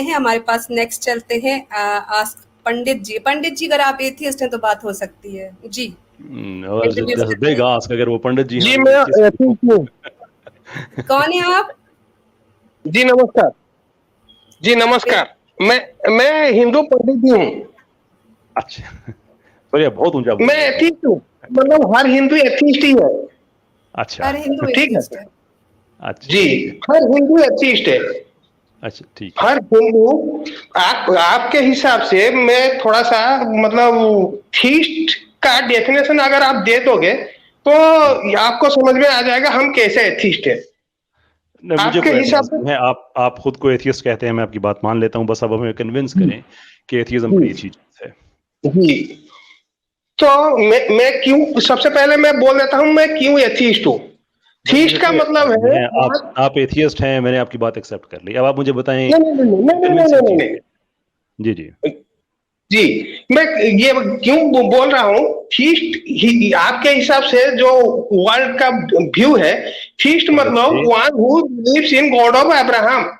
हैं हमारे पास नेक्स्ट चलते हैं आस्क पंडित जी। पंडित जी अगर आप एथियस्ट हैं तो बात हो सकती है जी। और जैसे बिग आस्क, अगर वो पंडित जी जी हैं मैं एथियस्ट हूँ। कौन है आप? जी नमस्कार। जी नमस्कार। मैं हिंदू पंडित ही हूँ। अच्छा, तो ये बहुत ऊंचा बोल मैं रहे हैं। एथियस्ट हूँ, मतलब हर हिंदू एथियस्ट ही है। अच्छा, हर हिंदू ठीक है। एथियस्ट है। अच्छा जी हर हिंदू एथियस्ट है। अच्छा, ठीक है। हर हिंदू आपके हिसाब से मैं थोड़ा सा मतलब थीस्ट का डेफिनेशन अगर आप दे दोगे तो आपको समझ में आ जाएगा हम कैसे एथियस्ट है। नहीं, मुझे आपके कोई हिसाब एतराज से नहीं है। आप खुद को एथियस्ट कहते हैं, मैं आपकी बात मान लेता हूँ, बस अब हमें कन्विंस करें कि एथियज्म बड़ी अच्छी चीज है। जी तो मैं क्यों, सबसे पहले मैं बोल देता हूँ मैं क्यों एथियस्ट हूँ। बस मुझे थीस्ट का कोई मतलब एतराज नहीं है है, आप एथियस्ट हैं, मैंने आपकी बात एक्सेप्ट कर ली। अब आप मुझे बताएं नहीं नहीं नहीं नहीं नहीं कन्विंसिंग नहीं चीज नहीं क्या है। जी जी जी मैं ये क्यों बोल रहा हूँ। थीस्ट आपके हिसाब से जो वर्ल्ड का व्यू है, थीस्ट पंडित मतलब जी, one who believes in God of Abraham.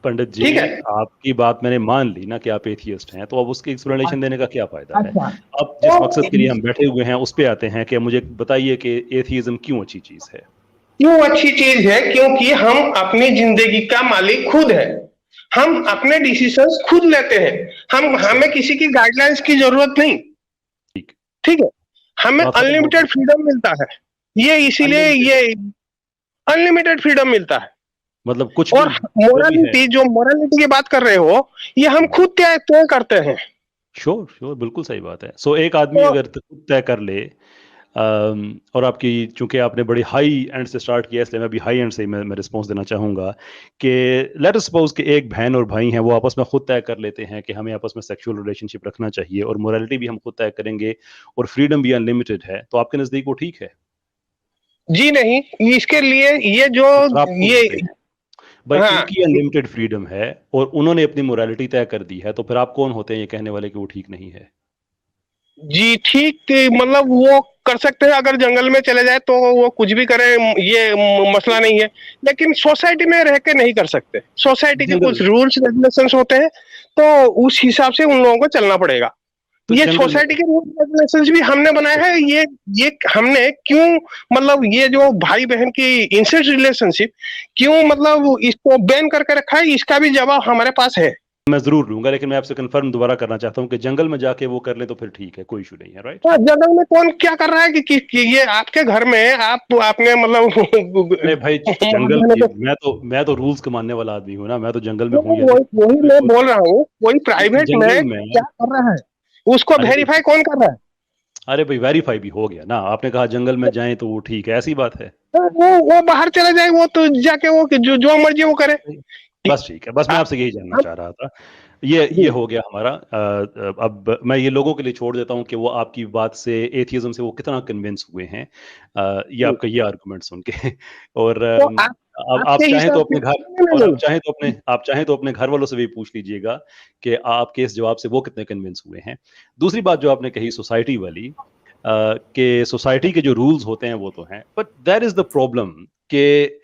Pandit ji, ठीक है। आपकी बात मैंने मान ली ना कि आप एथियस्ट हैं, तो अब उसकी एक्सप्लेनेशन देने का क्या फायदा है। अच्छा अब तो जिस मकसद के लिए हम बैठे हुए हैं उस पे आते हैं कि मुझे बताइए कि एथियज्म क्यों अच्छी चीज है। क्यों अच्छी चीज है, क्योंकि हम अपनी जिंदगी का मालिक खुद है। हम अपने डिसीजंस खुद लेते हैं। हमें किसी की गाइडलाइंस की जरूरत नहीं। ठीक, ठीक है। हमें बात खत्म हो अनलिमिटेड गई। फ्रीडम मिलता है। ये इसीलिए अनलिमिटेड ये अनलिमिटेड फ्रीडम मिलता है। मतलब कुछ भी और जो भी है। मोरालिटी, जो मोरालिटी की बात कर रहे हो, ये हम खुद तय करते हैं। श्योर श्योर, बिल्कुल सही बात है। सो एक आदमी तो अगर खुद तय कर ले, और आपकी, चूंकि आपने बड़ी हाई एंड से स्टार्ट किया, इसलिए मैं भी हाई एंड से ही मैं रिस्पॉन्स देना चाहूंगा कि लेट अस सपोज कि एक बहन और भाई हैं, वो आपस में खुद तय कर लेते हैं कि हमें आपस में सेक्सुअल रिलेशनशिप रखना चाहिए और मोरालिटी भी हम खुद तय करेंगे और फ्रीडम भी अनलिमिटेड है, तो आपके नजदीक वो ठीक है? जी नहीं, इसके लिए ये जो तो फिर आप कौन ये होते हैं भाई? हाँ उनकी अनलिमिटेड फ्रीडम है और उन्होंने अपनी मोरालिटी तय कर दी है, तो फिर आप कौन होते हैं ये कहने वाले कि वो ठीक नहीं है? जी ठीक, मतलब वो कर सकते हैं, अगर जंगल में चले जाए तो वो कुछ भी करे, ये मसला नहीं है। लेकिन सोसाइटी में रह के नहीं कर सकते। सोसाइटी के कुछ जंगल, रूल्स रेगुलेशंस होते हैं, तो उस हिसाब से उन लोगों को चलना पड़ेगा। तो ये जंगल में सोसाइटी के रूल्स रेगुलेशंस भी हमने बनाए हैं। ये हमने क्यों, मतलब ये जो भाई बहन की इंसेस्ट रिलेशनशिप क्यों मतलब इसको बैन करके रखा है, इसका भी जवाब हमारे पास है। मैं जरूर लूंगा, लेकिन मैं आपसे कंफर्म दोबारा करना चाहता हूं कि जंगल में जाके वो कर ले तो फिर ठीक है, कोई इशू नहीं है, राइट? तो जंगल में कौन क्या कर रहा है कि ये आपके घर में आपने अरे भाई, जंगल की मैं तो रूल्स के मानने वाला आदमी हूँ ना, मैं तो जंगल में हूँ या नहीं, वही मैं बिल्कुल। बोल रहा हूँ, कोई लेकिन प्राइवेट में जंगल में, क्या कर रहा है उसको अरे वेरीफाई भाई, कौन कर रहा है। अरे भाई, वेरीफाई भी हो गया ना, आपने कहा जंगल में जाएं तो वो ठीक है, ऐसी बात है। तो वो बाहर चला जाए, वो तो जाके वो जो मर्जी वो करे। बस ठीक है, बस मैं आप आपसे यही जानना हम चाह रहा था। ये जी हो गया हमारा। अब मैं ये लोगों के लिए छोड़ देता हूँ कि वो आपकी बात से, एथियज्म से वो कितना कन्विंस हुए हैं, ये जी। आपका ये आर्गुमेंट सुन के। और तो अब आप आपके चाहें तो हिसाब से अपने घर, नहीं नहीं और नहीं आप चाहें तो अपने घर वालों से भी पूछ लीजिएगा कि आपके इस जवाब से वो कितने कन्विंस हुए हैं। दूसरी बात जो आपने कही सोसाइटी वाली, कि सोसाइटी के जो रूल्स होते हैं वो तो हैं, but that is the problem कि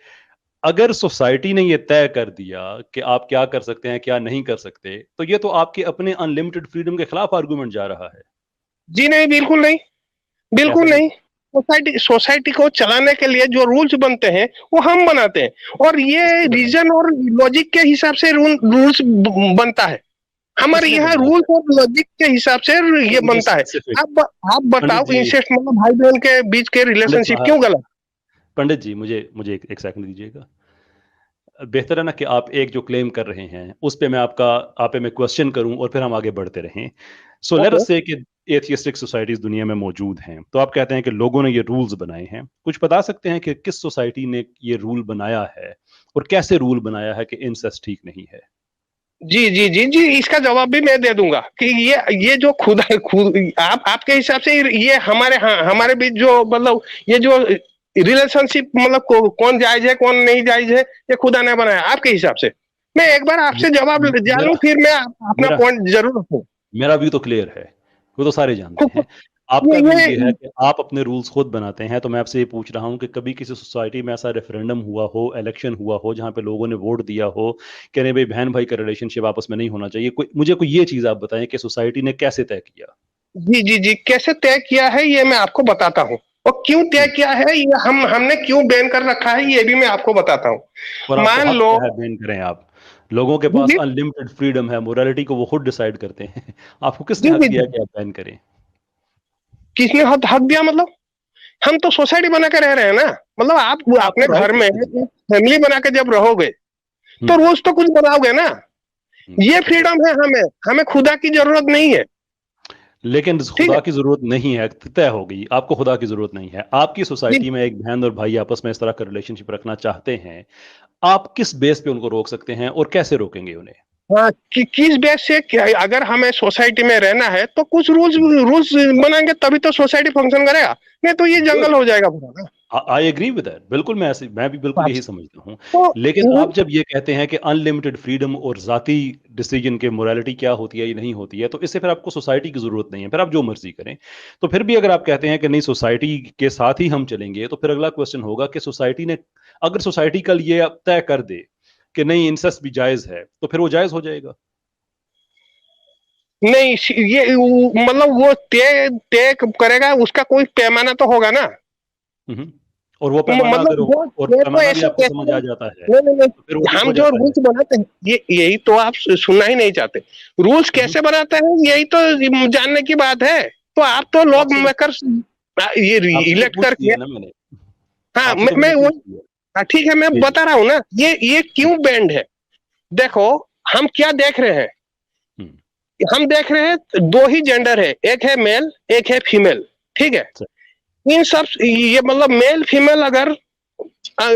अगर सोसाइटी ने ये तय कर दिया कि आप क्या कर सकते हैं क्या नहीं कर सकते, तो ये तो आपके अपने अनलिमिटेड फ्रीडम के खिलाफ आर्गुमेंट जा रहा है। जी नहीं, बिल्कुल नहीं, कैसे बिल्कुल नहीं? नहीं। सोसाइटी को चलाने के लिए जो रूल्स बनते हैं वो हम बनाते हैं, और ये किसने बनाए? रीजन और लॉजिक के हिसाब से रूल्स बनता है। हमारे किसने यहाँ बनाए रूल्स हैं? और लॉजिक के हिसाब से ये मुझे बनता है। स्पेसिफिक, आप पंडित बताओ, जी, इंसेस्ट मतलब भाई बहन के बीच के पंडित रिलेशनशिप साहब, क्यों गलत। पंडित जी, मुझे मुझे एक सेकंड दीजिएगा। बेहतर है ना कि आप एक जो क्लेम कर रहे हैं उस पे मैं आप पे मैं क्वेश्चन करूं और फिर हम आगे बढ़ते रहें। So let okay. अस से कि एथियस्टिक सोसाइटीज दुनिया में मौजूद हैं, तो आप कहते हैं कि लोगों ने ये रूल्स बनाए हैं। कुछ बता सकते हैं कि किस सोसाइटी ने ये रूल बनाया है और कैसे रूल बनाया है कि इंसेस्ट ठीक नहीं है? जी जी जी जी, इसका जवाब भी मैं दे दूंगा कि ये जो खुदा खुद आपके हिसाब से ये हमारे बीच जो मतलब ये जो रिलेशनशिप मतलब कौन जायज है कौन नहीं जायज है, ये खुदा ने बनाया आपके हिसाब से। मैं एक बार आपसे जवाब जानूं, मेरा फिर मैं अपना मेरा पॉइंट जरूर रखूं। मेरा व्यू तो क्लियर है, वो तो सारे जानते हैं। आपका व्यू ये है कि आप अपने रूल्स खुद बनाते हैं, तो मैं आपसे ये पूछ रहा हूँ कि कभी किसी सोसाइटी में ऐसा रेफरेंडम हुआ हो, इलेक्शन हुआ हो, जहाँ पे लोगों ने वोट दिया हो कि नहीं भाई बहन भाई का रिलेशनशिप आपस में नहीं होना चाहिए, मुझे कोई ये चीज आप बताएं कि सोसाइटी ने कैसे तय किया? जी जी जी, कैसे तय किया है ये मैं आपको बताता हूँ, और क्यों तय किया है ये हमने क्यों बैन कर रखा है ये भी मैं आपको बताता हूँ। और मान आपको लो हक क्या है बैन करें आप? लोगों के पास जी अनलिमिटेड फ्रीडम है, मोरालिटी को वो खुद डिसाइड करते हैं। आपको किसने जी हक जी दिया जी, कि आप बैन करें? किसने हक दिया मतलब? हम तो सोसाइटी बना के रह रहे हैं ना, मतलब आप अपने आपको घर राइट में है। फैमिली बना के जब रहोगे तो हम्म, रोज तो कुछ बनाओगे ना। ये ओके। फ्रीडम है, हमें हमें खुदा की जरूरत नहीं है। लेकिन ठीक खुदा है की जरूरत नहीं है, तय हो गई, आपको खुदा की जरूरत नहीं है। आपकी जी। सोसाइटी में एक बहन और भाई आपस में इस तरह का रिलेशनशिप रखना चाहते हैं, आप किस बेस पे उनको रोक सकते हैं और कैसे रोकेंगे उन्हें? हाँ किस बेस से अगर हमें सोसाइटी में रहना है तो कुछ रूल्स रूल्स बनाएंगे तभी तो सोसाइटी फंक्शन करेगा, नहीं तो ये गुड। जंगल हो जाएगा पूरा ना। आई एग्री विद दैट, बिल्कुल मैं भी बिल्कुल यही अच्छा, समझता हूँ। तो लेकिन आप जब ये कहते हैं कि अनलिमिटेड फ्रीडम और जाती डिसीजन के मोरालिटी क्या होती है, ये नहीं होती है, तो इससे फिर आपको सोसाइटी की जरूरत नहीं है, फिर आप जो मर्जी करें। तो फिर भी अगर आप कहते हैं कि नहीं सोसाइटी के साथ ही हम चलेंगे, तो फिर अगला क्वेश्चन होगा कि सोसाइटी ने, अगर सोसाइटी कल ये अब तय कर दे कि नहीं इंसेस्ट भी जायज है, तो फिर वो जायज हो जाएगा? नहीं मतलब वो तय तय करेगा, उसका कोई पैमाना तो होगा ना। हम्म। और वो पैमाना मतलब अगर हो, वो और ये तो पैमाना भी ऐसे आपको ऐसे समझ आ जाता है, नहीं नहीं तो फिर वो नहीं, ठीक हम हो जो जाता है। रूल्स बनाते हैं ये यही तो आप सुनना ही नहीं चाहते। रूल्स हम्म। कैसे बनाते हैं यही तो जानने की बात है। तो आप तो तो लॉ आपसे मेकर ये आपसे तो इलेक्ट पूछ करके। लिया ना मैंने। हाँ आपसे तो मैं मैंने वो, पूछ लिया। हाँ ठीक है मैं जी जी। बता रहा हूँ ना ये हम्म, क्यों बैंड है। देखो हम क्या देख रहे हैं, हम्म, हम देख रहे हैं दो ही जेंडर है, एक है मेल एक है फीमेल। ठीक है, सही, इन सब ये मतलब मेल फीमेल अगर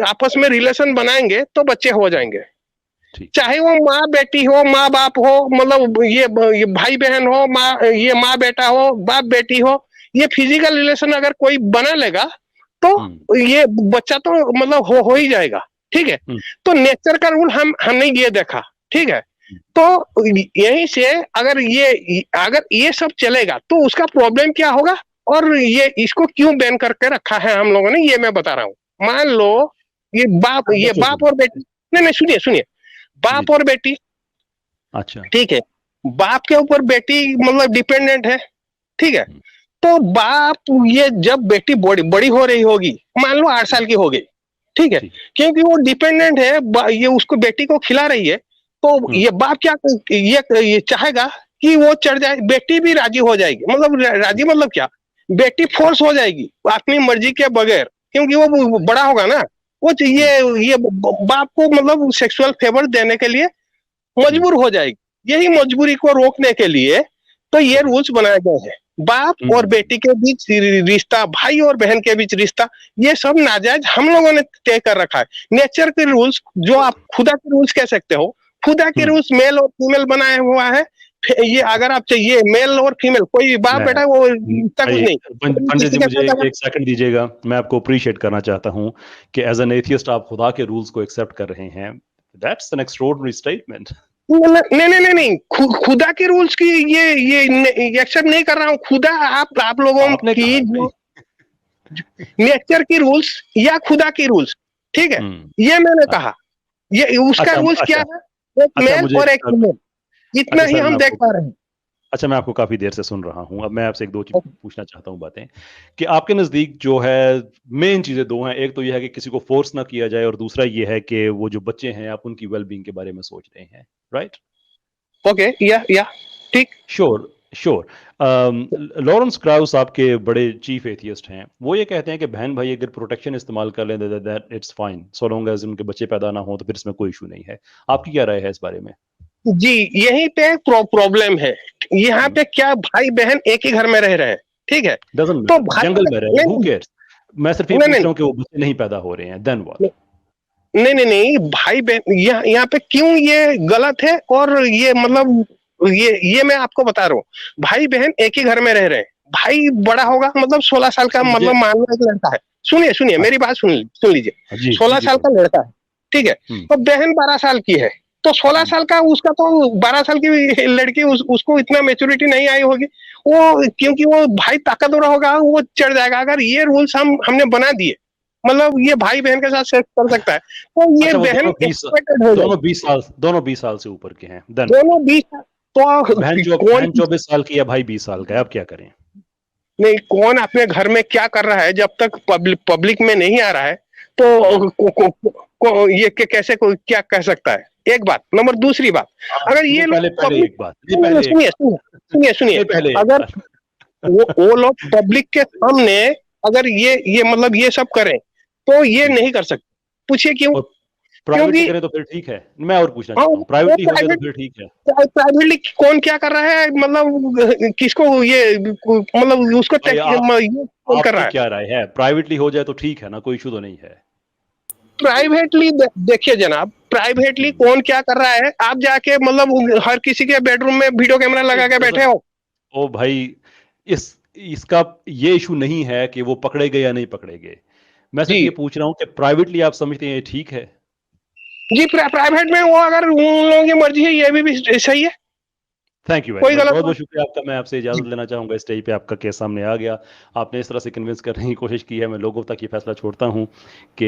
आपस में रिलेशन बनाएंगे तो बच्चे हो जाएंगे। ठीक है। चाहे वो माँ बेटी हो, माँ बाप हो, मतलब ये भाई बहन हो, माँ ये माँ बेटा हो, बाप बेटी हो, ये फिजिकल रिलेशन अगर कोई बना लेगा हम्म, तो ये बच्चा तो मतलब हो ही जाएगा। ठीक है, हम्म, तो नेचर का रूल हमने ये देखा। ठीक है, हम्म, तो यहीं से अगर ये सब चलेगा तो उसका प्रॉब्लम क्या होगा, और ये इसको क्यों बैन करके रखा है हम लोगों ने ये मैं बता रहा हूँ। मान लो ये बच्चों के बाप लिए। और बेटी, नहीं नहीं सुनिए सुनिए, जी बाप जी। और बेटी। अच्छा। ठीक है, बाप के ऊपर बेटी मतलब डिपेंडेंट है। ठीक है, हम्म, तो बाप ये जब बेटी बड़ी बड़ी हो रही होगी, मान लो 8 साल की हो गई। ठीक है, ठीक है। क्योंकि वो डिपेंडेंट है, ये उसको बेटी को खिला रही है, तो हम्म, ये बाप क्या ये चाहेगा कि वो चढ़ जाए, बेटी भी राजी हो जाएगी, मतलब राजी मतलब क्या, बेटी फोर्स हो जाएगी अपनी मर्जी के बगैर, क्योंकि वो बड़ा होगा ना। वो हम्म, ये बाप को मतलब सेक्सुअल फेवर देने के लिए हम्म, मजबूर हो जाएगी। यही मजबूरी को रोकने के लिए तो ये सही। रूल्स बनाए गए हैं। बाप और हम्म, बेटी के बीच रिश्ता, भाई और बहन के बीच रिश्ता, ये सब नाजायज हम लोगों ने तय कर रखा है। नेचर के रूल्स जो आप खुदा के रूल्स कह सकते हो, खुदा के हम्म। रूल्स मेल और फीमेल बनाया हुआ है। ये अगर आप चाहिए मेल और फीमेल, कोई बाप मैं बेटा वो इतना कुछ भाई नहीं। पंडित जी किसी के मुझे साथ अगर एक सेकंड दीजिएगा, मैं आपको अप्रिशिएट करना चाहता हूं कि एज एन एथियस्ट आप खुदा के रूल्स को एक्सेप्ट कर रहे हैं। That's an extraordinary statement. नहीं नहीं नहीं नहीं, खुदा के रूल्स की ये एक्सेप्ट नहीं कर रहा हूँ। खुदा आप लोगों आपने की कहा भाई। जो नेचर की रूल्स या खुदा की रूल्स, ठीक है, ये मैंने कहा। ये उसका अच्छा रूल्स क्या अच्छा। है, एक अच्छा मेल मुझे और एक फीमेल, इतना अच्छा ही सर मैं हम देख आपको, पा रहे हैं। अच्छा मैं आपको काफी देर से सुन रहा हूं, अब मैं आपसे एक दो चीज पूछना चाहता हूं बातें, कि आपके नजदीक जो है मेन चीजें दो हैं। एक तो यह है कि किसी को फोर्स ना किया जाए, और दूसरा ये है कि वो जो बच्चे हैं आप उनकी वेलबींग के बारे में सोच रहे हैं, राइट? ओके या ठीक। Sure sure. लॉरेंस क्राउस आपके बड़े चीफ एथियस्ट हैं, वो ये कहते हैं कि बहन भाई अगर प्रोटेक्शन इस्तेमाल कर लें that it's fine, so long as उनके बच्चे पैदा ना हो, तो फिर इसमें कोई इशू नहीं है। आपकी क्या राय है इस बारे में? जी, यहीं पे प्रॉब्लम है। यहाँ पे क्या भाई बहन एक ही घर में रह रहे हैं, ठीक है, डजंट तो मैटर, भाई जंगल में रह रहे, हु नहीं केयर्स। मैं सिर्फ ये नहीं पूछ नहीं रहा हूँ कि वो बच्चे नहीं पैदा हो रहे हैं, देन व्हाट? नहीं नहीं नहीं, भाई बहन यहाँ पे क्यों ये गलत है, और ये मतलब ये मैं आपको बता रहा हूँ। भाई बहन एक ही घर में रह रहे हैं, भाई बड़ा होगा मतलब 16 साल का, सर मुझे, मतलब मान लो एक लड़का है, सुनिए सुनिए मेरी बात सुन लीजिए, जी जी 16 जी साल बोलिए। का लड़का है, ठीक है, हम्म, तो बहन 12 साल की है, तो 16 साल का उसका तो 12 साल की लड़की उसको इतना मेच्योरिटी नहीं आई होगी, वो क्योंकि वो भाई ताकतवर होगा वो चढ़ जाएगा। अगर ये रूल्स हमने बना दिए, मतलब ये भाई बहन के साथ सेक्स कर सकता है, तो ये अच्छा, वो बहन दोनों 20 साल से ऊपर के हैं, देन दोनों 20, तो बहन कौन 24 साल की है, भाई 20 साल का है, अब क्या करें? नहीं, कौन अपने घर में क्या कर रहा है जब तक पब्लिक में नहीं आ रहा है, तो ये कैसे क्या कह सकता है? एक बात। नंबर दूसरी बात, अगर ये पहले एक बात, सुनिए, पहले अगर वो लोग पब्लिक के सामने अगर ये मतलब ये सब करें तो ये नहीं कर सकते। पूछिए क्यों? प्राइवेटली करें तो फिर ठीक है। मैं और पूछना चाहता हूँ, प्राइवेटली हो जाए तो फिर ठीक है। प्राइवेटली कौन क्या कर रहा है, मतलब किसको ये मतलब उसको कर रहा है? क्या राय है? प्राइवेटली हो जाए तो ठीक है ना, कोई इशू तो नहीं है। प्राइवेटली देखिए जनाब, प्राइवेटली कौन क्या कर रहा है, आप जाके मतलब हर किसी के बेडरूम में वीडियो कैमरा लगा के बैठे हो। ओ भाई, इसका ये इशू नहीं है कि वो पकड़े गए या नहीं पकड़े गए। मैं सिर्फ ये पूछ रहा हूँ कि प्राइवेटली आप समझते हैं ये ठीक है? जी, प्राइवेट में वो अगर उन लोगों की मर्जी है, ये भी सही है। थैंक यू वेरी मच, बहुत बहुत शुक्रिया आपका। मैं आपसे इजाजत लेना चाहूंगा। स्टेज पे आपका केस सामने आ गया, आपने इस तरह से कन्विंस करने की कोशिश की है। मैं लोगों तक ये फैसला छोड़ता हूं कि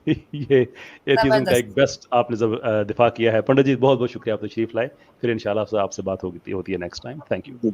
ये एथिज्म का एक बेस्ट आपने दिफा किया है। पंडित जी, बहुत बहुत शुक्रिया, आप तशरीफ लाए। फिर इंशाल्लाह आपसे बात होती है नेक्स्ट टाइम। Thank you.